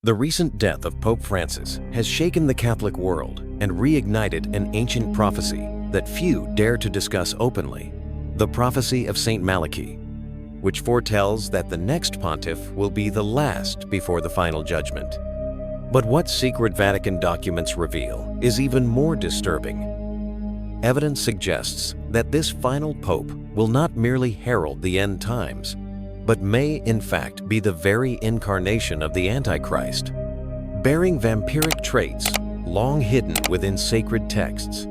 The recent death of Pope Francis has shaken the Catholic world and reignited an ancient prophecy that few dare to discuss openly, the prophecy of Saint Malachy, which foretells that the next pontiff will be the last before the final judgment. But what secret Vatican documents reveal is even more disturbing. Evidence suggests that this final pope will not merely herald the end times, but may in fact be the very incarnation of the Antichrist, bearing vampiric traits long hidden within sacred texts.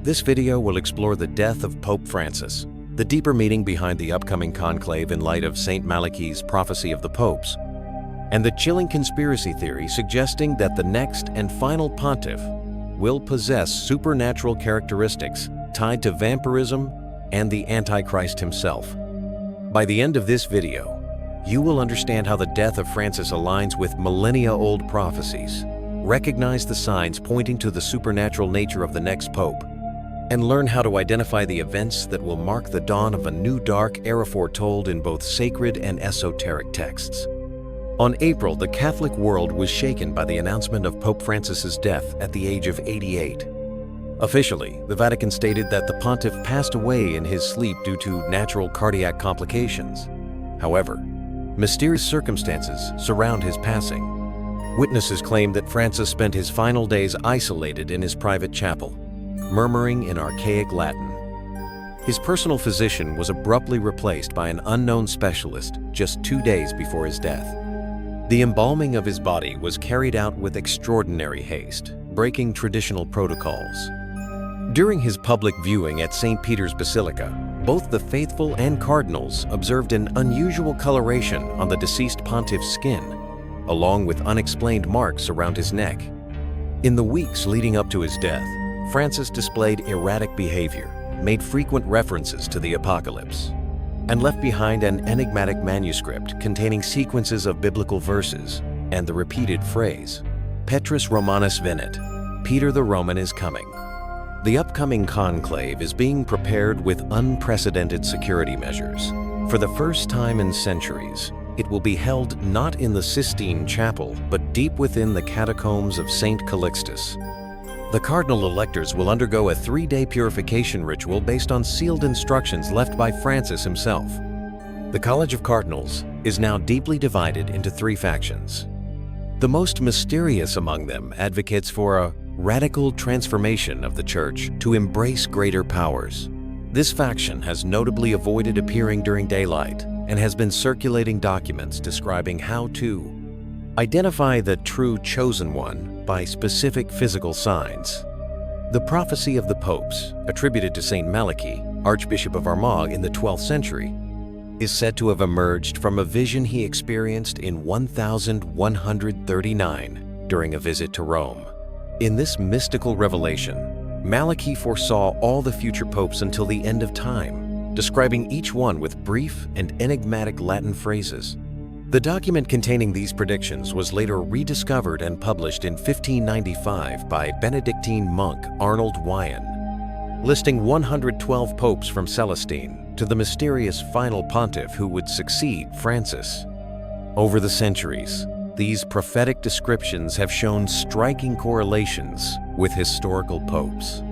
This video will explore the death of Pope Francis, the deeper meaning behind the upcoming conclave in light of Saint Malachy's prophecy of the popes, and the chilling conspiracy theory suggesting that the next and final pontiff will possess supernatural characteristics tied to vampirism and the Antichrist himself. By the end of this video, you will understand how the death of Francis aligns with millennia-old prophecies, recognize the signs pointing to the supernatural nature of the next pope, and learn how to identify the events that will mark the dawn of a new dark era foretold in both sacred and esoteric texts. On April, the Catholic world was shaken by the announcement of Pope Francis's death at the age of 88. Officially, the Vatican stated that the pontiff passed away in his sleep due to natural cardiac complications. However, mysterious circumstances surround his passing. Witnesses claim that Francis spent his final days isolated in his private chapel, murmuring in archaic Latin. His personal physician was abruptly replaced by an unknown specialist just 2 days before his death. The embalming of his body was carried out with extraordinary haste, breaking traditional protocols. During his public viewing at St. Peter's Basilica, both the faithful and cardinals observed an unusual coloration on the deceased pontiff's skin, along with unexplained marks around his neck. In the weeks leading up to his death, Francis displayed erratic behavior, made frequent references to the apocalypse, and left behind an enigmatic manuscript containing sequences of biblical verses and the repeated phrase, Petrus Romanus venit, Peter the Roman is coming. The upcoming conclave is being prepared with unprecedented security measures. For the first time in centuries, it will be held not in the Sistine Chapel, but deep within the catacombs of St. Calixtus. The cardinal electors will undergo a 3-day purification ritual based on sealed instructions left by Francis himself. The College of Cardinals is now deeply divided into 3 factions. The most mysterious among them advocates for a radical transformation of the Church to embrace greater powers. This faction has notably avoided appearing during daylight and has been circulating documents describing how to identify the true chosen one by specific physical signs. The prophecy of the popes, attributed to Saint Malachy, Archbishop of Armagh in the 12th century, is said to have emerged from a vision he experienced in 1139 during a visit to Rome. In this mystical revelation, Malachy foresaw all the future popes until the end of time, describing each one with brief and enigmatic Latin phrases. The document containing these predictions was later rediscovered and published in 1595 by Benedictine monk Arnold Wyon, listing 112 popes from Celestine to the mysterious final pontiff who would succeed Francis. Over the centuries, these prophetic descriptions have shown striking correlations with historical popes.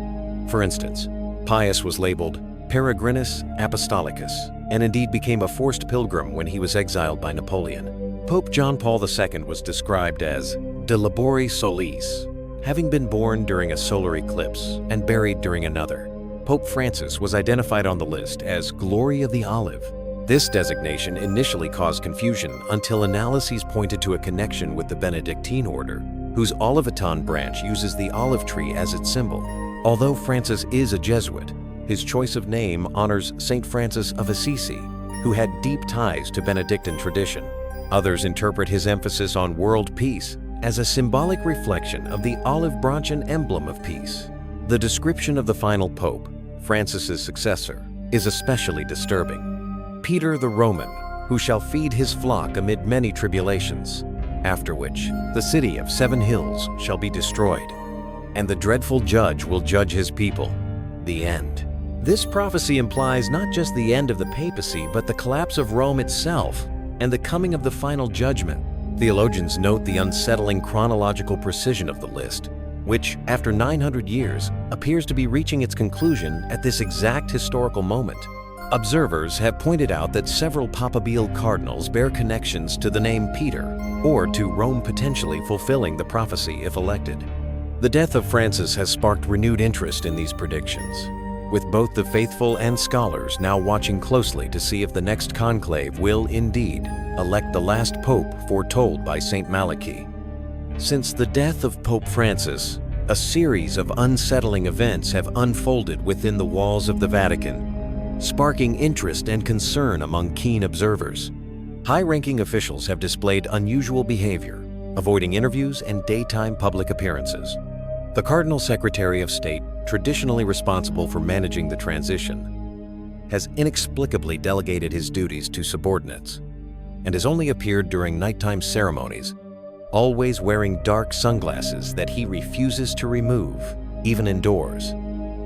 For instance, Pius was labeled Peregrinus Apostolicus, and indeed became a forced pilgrim when he was exiled by Napoleon. Pope John Paul II was described as de labori solis, having been born during a solar eclipse and buried during another. Pope Francis was identified on the list as Glory of the Olive. This designation initially caused confusion until analyses pointed to a connection with the Benedictine order, whose Olivetan branch uses the olive tree as its symbol. Although Francis is a Jesuit, his choice of name honors Saint Francis of Assisi, who had deep ties to Benedictine tradition. Others interpret his emphasis on world peace as a symbolic reflection of the olive branch and emblem of peace. The description of the final pope, Francis's successor, is especially disturbing. Peter the Roman, who shall feed his flock amid many tribulations, after which the city of 7 hills shall be destroyed, and the dreadful judge will judge his people. The end. This prophecy implies not just the end of the papacy, but the collapse of Rome itself and the coming of the final judgment. Theologians note the unsettling chronological precision of the list, which, after 900 years, appears to be reaching its conclusion at this exact historical moment. Observers have pointed out that several Papabile cardinals bear connections to the name Peter, or to Rome potentially fulfilling the prophecy if elected. The death of Francis has sparked renewed interest in these predictions, with both the faithful and scholars now watching closely to see if the next conclave will indeed elect the last pope foretold by Saint Malachy. Since the death of Pope Francis, a series of unsettling events have unfolded within the walls of the Vatican, sparking interest and concern among keen observers. High-ranking officials have displayed unusual behavior, avoiding interviews and daytime public appearances. The Cardinal Secretary of State, traditionally responsible for managing the transition, has inexplicably delegated his duties to subordinates and has only appeared during nighttime ceremonies, always wearing dark sunglasses that he refuses to remove, even indoors.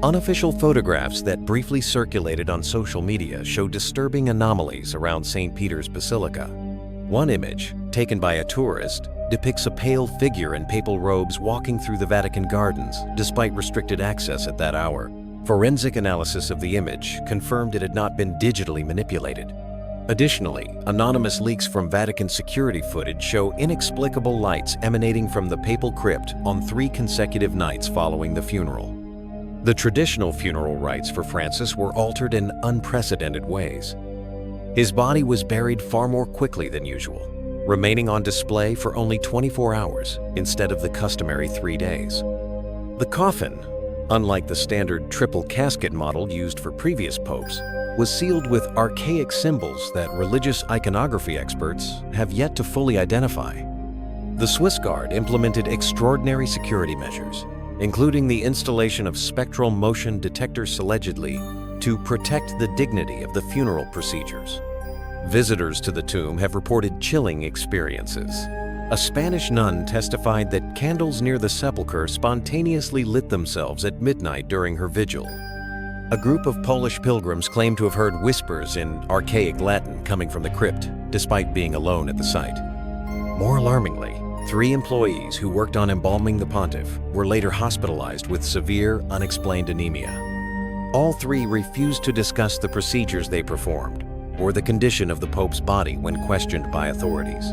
Unofficial photographs that briefly circulated on social media show disturbing anomalies around St. Peter's Basilica. One image, taken by a tourist, depicts a pale figure in papal robes walking through the Vatican gardens, despite restricted access at that hour. Forensic analysis of the image confirmed it had not been digitally manipulated. Additionally, anonymous leaks from Vatican security footage show inexplicable lights emanating from the papal crypt on 3 consecutive nights following the funeral. The traditional funeral rites for Francis were altered in unprecedented ways. His body was buried far more quickly than usual, remaining on display for only 24 hours instead of the customary 3 days. The coffin, unlike the standard triple casket model used for previous popes, was sealed with archaic symbols that religious iconography experts have yet to fully identify. The Swiss Guard implemented extraordinary security measures, including the installation of spectral motion detectors allegedly to protect the dignity of the funeral procedures. Visitors to the tomb have reported chilling experiences. A Spanish nun testified that candles near the sepulchre spontaneously lit themselves at midnight during her vigil. A group of Polish pilgrims claimed to have heard whispers in archaic Latin coming from the crypt, despite being alone at the site. More alarmingly, 3 employees who worked on embalming the pontiff were later hospitalized with severe, unexplained anemia. All 3 refused to discuss the procedures they performed or the condition of the Pope's body when questioned by authorities.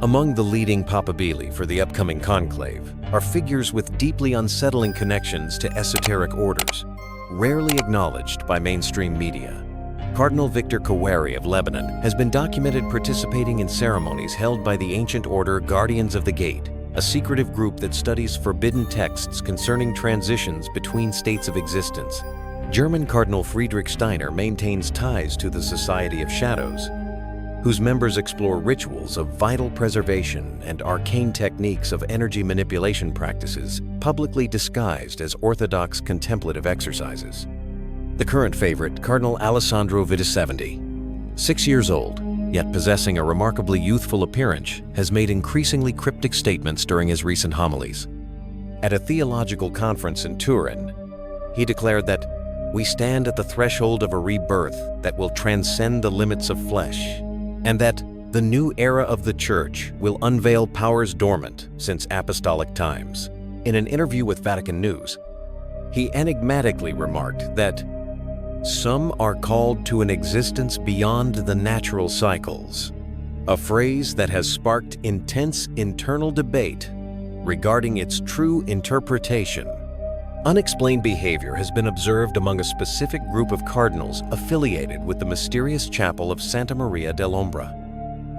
Among the leading papabili for the upcoming conclave are figures with deeply unsettling connections to esoteric orders, rarely acknowledged by mainstream media. Cardinal Victor Kawari of Lebanon has been documented participating in ceremonies held by the ancient order Guardians of the Gate, a secretive group that studies forbidden texts concerning transitions between states of existence. German Cardinal Friedrich Steiner maintains ties to the Society of Shadows, whose members explore rituals of vital preservation and arcane techniques of energy manipulation practices publicly disguised as orthodox contemplative exercises. The current favorite, Cardinal Alessandro Vitisevendi, 6 years old, yet possessing a remarkably youthful appearance, has made increasingly cryptic statements during his recent homilies. At a theological conference in Turin, he declared that we stand at the threshold of a rebirth that will transcend the limits of flesh, and that the new era of the Church will unveil powers dormant since apostolic times. In an interview with Vatican News, he enigmatically remarked that some are called to an existence beyond the natural cycles, a phrase that has sparked intense internal debate regarding its true interpretation. Unexplained behavior has been observed among a specific group of cardinals affiliated with the mysterious chapel of Santa Maria dell'Ombra.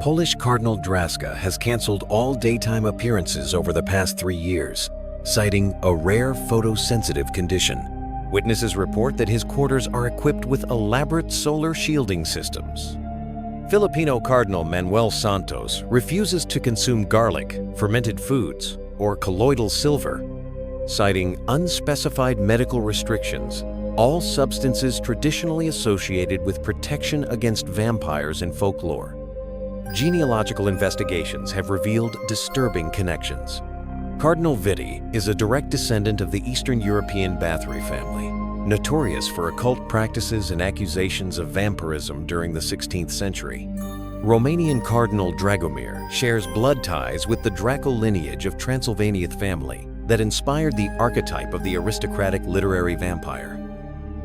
Polish Cardinal Draska has canceled all daytime appearances over the past 3 years, citing a rare photosensitive condition. Witnesses report that his quarters are equipped with elaborate solar shielding systems. Filipino Cardinal Manuel Santos refuses to consume garlic, fermented foods, or colloidal silver, citing unspecified medical restrictions, all substances traditionally associated with protection against vampires in folklore. Genealogical investigations have revealed disturbing connections. Cardinal Vitti is a direct descendant of the Eastern European Bathory family, notorious for occult practices and accusations of vampirism during the 16th century. Romanian Cardinal Dragomir shares blood ties with the Draco lineage of Transylvania family that inspired the archetype of the aristocratic literary vampire.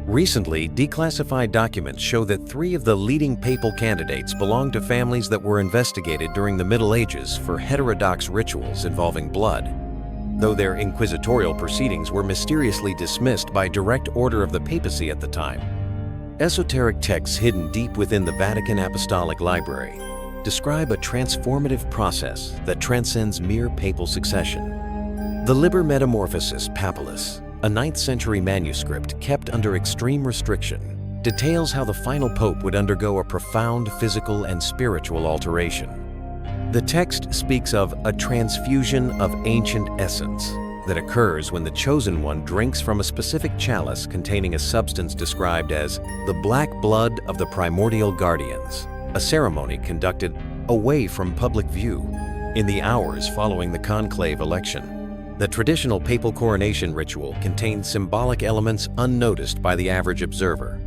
Recently, declassified documents show that 3 of the leading papal candidates belonged to families that were investigated during the Middle Ages for heterodox rituals involving blood, though their inquisitorial proceedings were mysteriously dismissed by direct order of the papacy at the time. Esoteric texts hidden deep within the Vatican Apostolic Library describe a transformative process that transcends mere papal succession. The Liber Metamorphosis Papalis, a 9th century manuscript kept under extreme restriction, details how the final pope would undergo a profound physical and spiritual alteration. The text speaks of a transfusion of ancient essence that occurs when the chosen one drinks from a specific chalice containing a substance described as the black blood of the primordial guardians, a ceremony conducted away from public view in the hours following the conclave election. The traditional papal coronation ritual contains symbolic elements unnoticed by the average observer.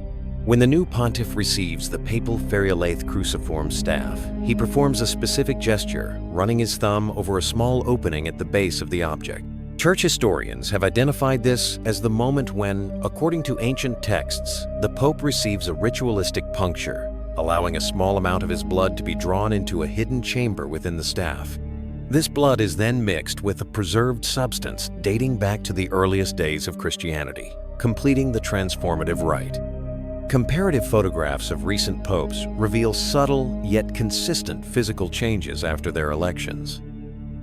When the new pontiff receives the papal ferulathe cruciform staff, he performs a specific gesture, running his thumb over a small opening at the base of the object. Church historians have identified this as the moment when, according to ancient texts, the Pope receives a ritualistic puncture, allowing a small amount of his blood to be drawn into a hidden chamber within the staff. This blood is then mixed with a preserved substance dating back to the earliest days of Christianity, completing the transformative rite. Comparative photographs of recent popes reveal subtle yet consistent physical changes after their elections.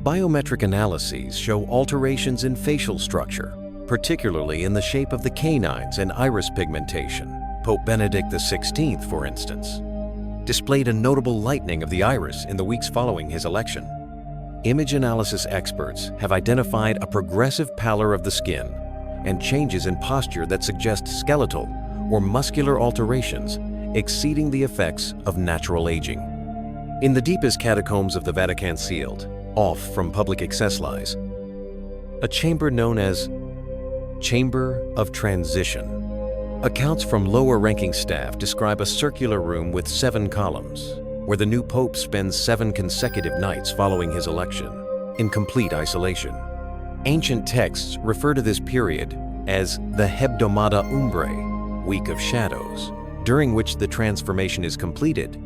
Biometric analyses show alterations in facial structure, particularly in the shape of the canines and iris pigmentation. Pope Benedict XVI, for instance, displayed a notable lightening of the iris in the weeks following his election. Image analysis experts have identified a progressive pallor of the skin and changes in posture that suggest skeletal or muscular alterations exceeding the effects of natural aging. In the deepest catacombs of the Vatican, sealed off from public access lies a chamber known as Chamber of Transition. Accounts from lower-ranking staff describe a circular room with 7 columns, where the new pope spends 7 consecutive nights following his election, in complete isolation. Ancient texts refer to this period as the Hebdomada Umbrae, Week of Shadows, during which the transformation is completed,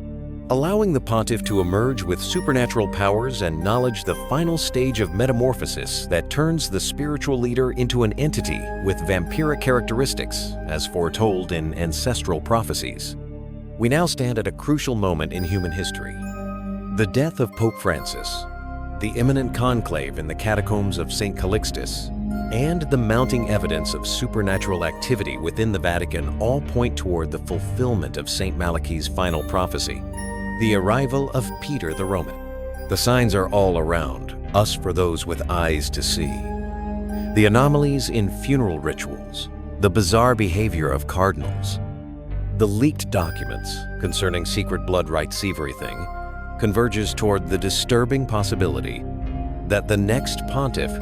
allowing the pontiff to emerge with supernatural powers and knowledge, the final stage of metamorphosis that turns the spiritual leader into an entity with vampiric characteristics, as foretold in ancestral prophecies. We now stand at a crucial moment in human history. The death of Pope Francis, the imminent conclave in the catacombs of St. Calixtus, and the mounting evidence of supernatural activity within the Vatican all point toward the fulfillment of St. Malachi's final prophecy, the arrival of Peter the Roman. The signs are all around us for those with eyes to see. The anomalies in funeral rituals, the bizarre behavior of cardinals, the leaked documents concerning secret blood rites everything converges toward the disturbing possibility that the next pontiff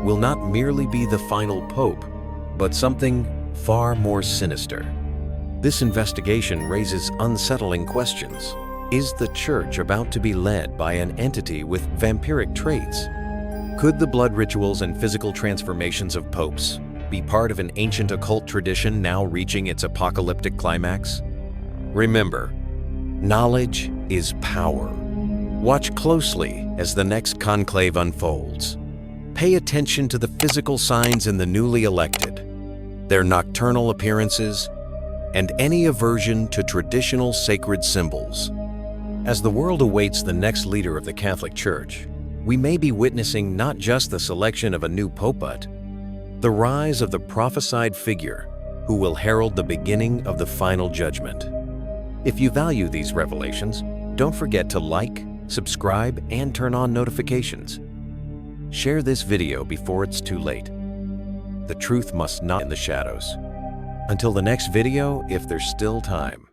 will not merely be the final pope, but something far more sinister. This investigation raises unsettling questions. Is the Church about to be led by an entity with vampiric traits? Could the blood rituals and physical transformations of popes be part of an ancient occult tradition now reaching its apocalyptic climax? Remember, knowledge is power. Watch closely as the next conclave unfolds. Pay attention to the physical signs in the newly elected, their nocturnal appearances, and any aversion to traditional sacred symbols. As the world awaits the next leader of the Catholic Church, we may be witnessing not just the selection of a new pope, but the rise of the prophesied figure who will herald the beginning of the final judgment. If you value these revelations, don't forget to like, subscribe, and turn on notifications. Share this video before it's too late. The truth must not be in the shadows. Until the next video, if there's still time.